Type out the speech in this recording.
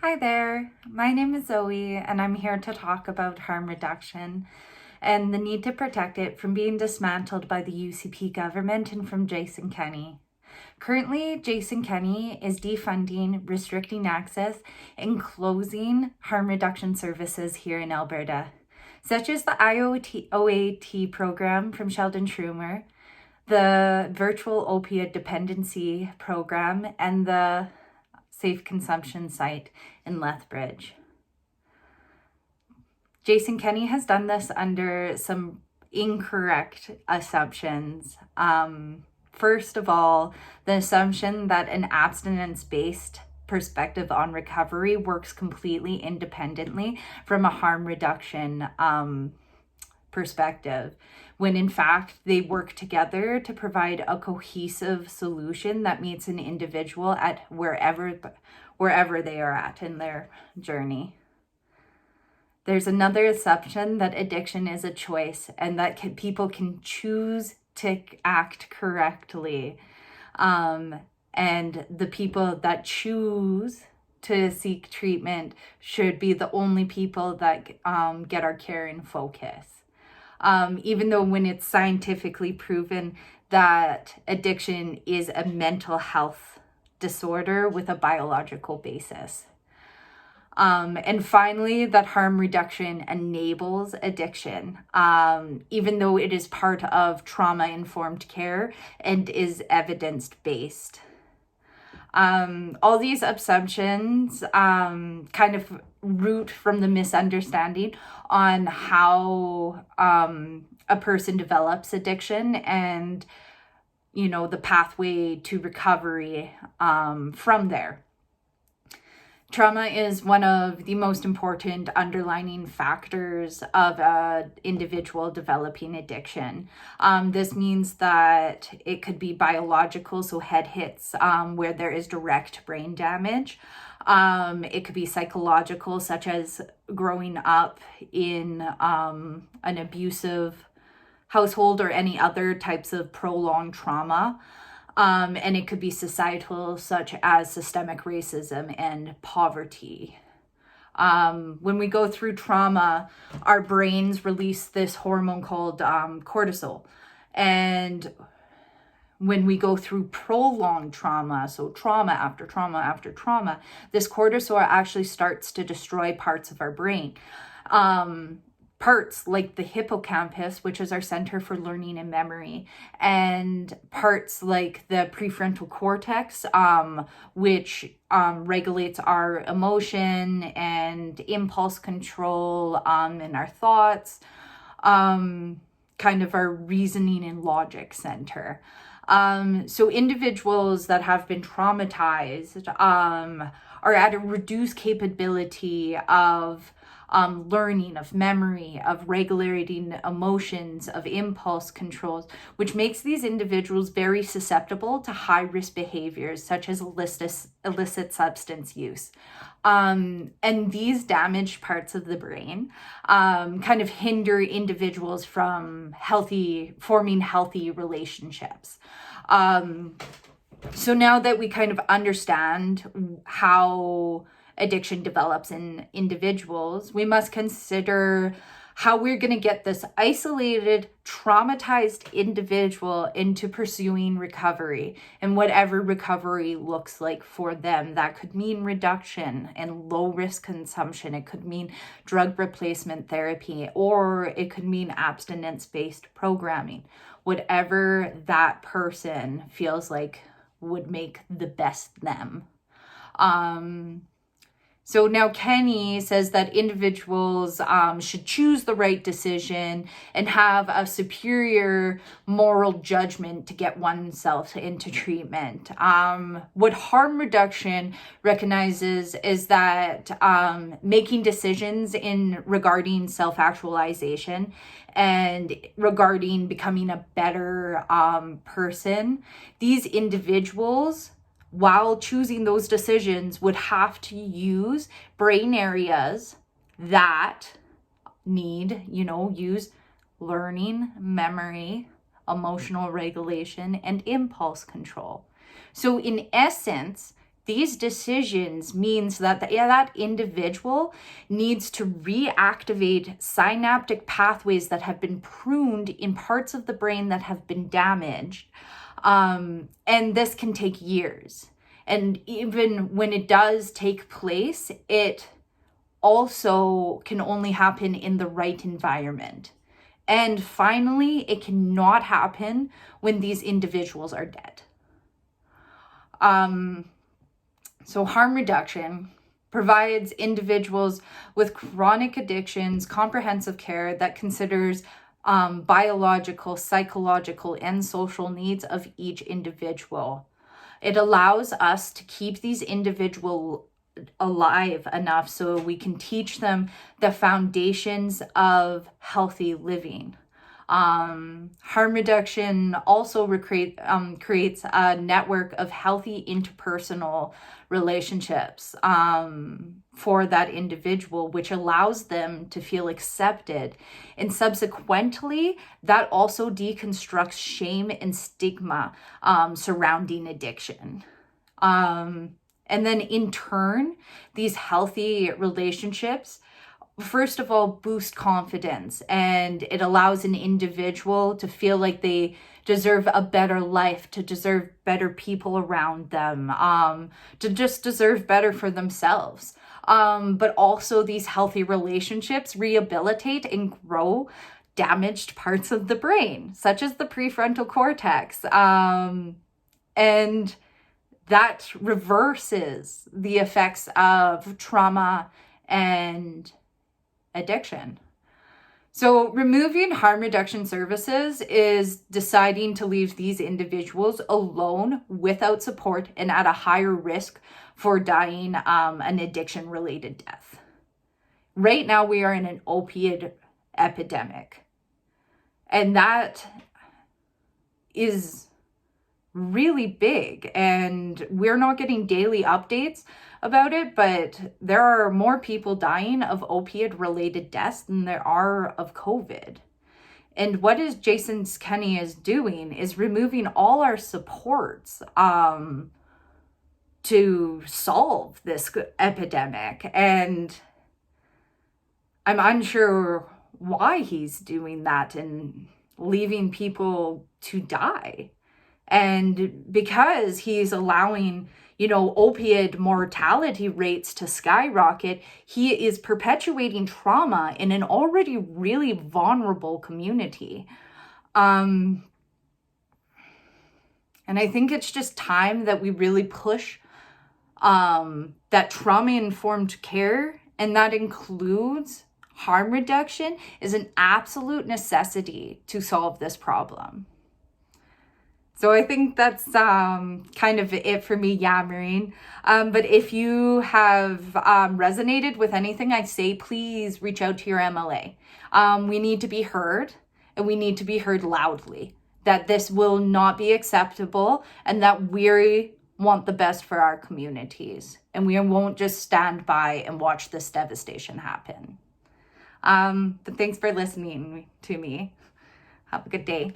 Hi there, my name is Zoe and I'm here to talk about harm reduction and the need to protect it from being dismantled by the UCP government and from Jason Kenney. Currently, Jason Kenney is defunding, restricting access, and closing harm reduction services here in Alberta, such as the OAT program from Sheldon Schumer, the virtual opioid dependency program, and the safe consumption site in Lethbridge. Jason Kenney has done this under some incorrect assumptions. First of all, the assumption that an abstinence-based perspective on recovery works completely independently from a harm reduction perspective, when in fact they work together to provide a cohesive solution that meets an individual at wherever they are at in their journey. There's another assumption that addiction is a choice and that people can choose to act correctly. And the people that choose to seek treatment should be the only people that get our care in focus. Even though when it's scientifically proven that addiction is a mental health disorder with a biological basis. And finally, that harm reduction enables addiction, even though it is part of trauma-informed care and is evidence-based. All these assumptions kind of root from the misunderstanding on how a person develops addiction and, the pathway to recovery from there. Trauma is one of the most important underlying factors of an individual developing addiction. This means that it could be biological, so head hits where there is direct brain damage. It could be psychological, such as growing up in an abusive household or any other types of prolonged trauma. And it could be societal, such as systemic racism and poverty. When we go through trauma, our brains release this hormone called cortisol. And when we go through prolonged trauma, so trauma after trauma after trauma, this cortisol actually starts to destroy parts of our brain. Parts like the hippocampus, which is our center for learning and memory, and parts like the prefrontal cortex, which regulates our emotion and impulse control and our thoughts, kind of our reasoning and logic center. So individuals that have been traumatized are at a reduced capability of learning, of memory, of regulating emotions, of impulse controls, which makes these individuals very susceptible to high-risk behaviors such as illicit substance use. And these damaged parts of the brain kind of hinder individuals from forming healthy relationships. So now that we kind of understand how addiction develops in individuals, we must consider how we're going to get this isolated, traumatized individual into pursuing recovery, and whatever recovery looks like for them. That could mean reduction and low-risk consumption. It could mean drug replacement therapy, or it could mean abstinence-based programming. Whatever that person feels like would make the best them. So now Kenney says that individuals should choose the right decision and have a superior moral judgment to get oneself into treatment. What harm reduction recognizes is that making decisions regarding self-actualization and regarding becoming a better person, these individuals, while choosing those decisions, would have to use brain areas that use learning, memory, emotional regulation, and impulse control. So in essence, these decisions means that that individual needs to reactivate synaptic pathways that have been pruned in parts of the brain that have been damaged. And this can take years. And even when it does take place, it also can only happen in the right environment. And finally, it cannot happen when these individuals are dead. So harm reduction provides individuals with chronic addictions comprehensive care that considers biological, psychological, and social needs of each individual. It allows us to keep these individuals alive enough so we can teach them the foundations of healthy living. Harm reduction also creates a network of healthy interpersonal relationships for that individual, which allows them to feel accepted. And subsequently, that also deconstructs shame and stigma surrounding addiction. And then in turn, these healthy relationships, first of all, boost confidence, and it allows an individual to feel like they deserve a better life, to deserve better people around them, to just deserve better for themselves. But also these healthy relationships rehabilitate and grow damaged parts of the brain, such as the prefrontal cortex. And that reverses the effects of trauma and addiction. So removing harm reduction services is deciding to leave these individuals alone without support and at a higher risk for dying an addiction-related death. Right now, we are in an opioid epidemic, and that is really big, and we're not getting daily updates about it, but there are more people dying of opioid related deaths than there are of COVID. And what Jason Kenney is doing is removing all our supports to solve this epidemic, and I'm unsure why he's doing that and leaving people to die. And because he's allowing, opioid mortality rates to skyrocket, he is perpetuating trauma in an already really vulnerable community. And I think it's just time that we really push that trauma-informed care, and that includes harm reduction, is an absolute necessity to solve this problem. So I think that's kind of it for me yammering. But if you have resonated with anything I say, please reach out to your MLA. We need to be heard, and we need to be heard loudly. That this will not be acceptable, and that we want the best for our communities. And we won't just stand by and watch this devastation happen. But thanks for listening to me. Have a good day.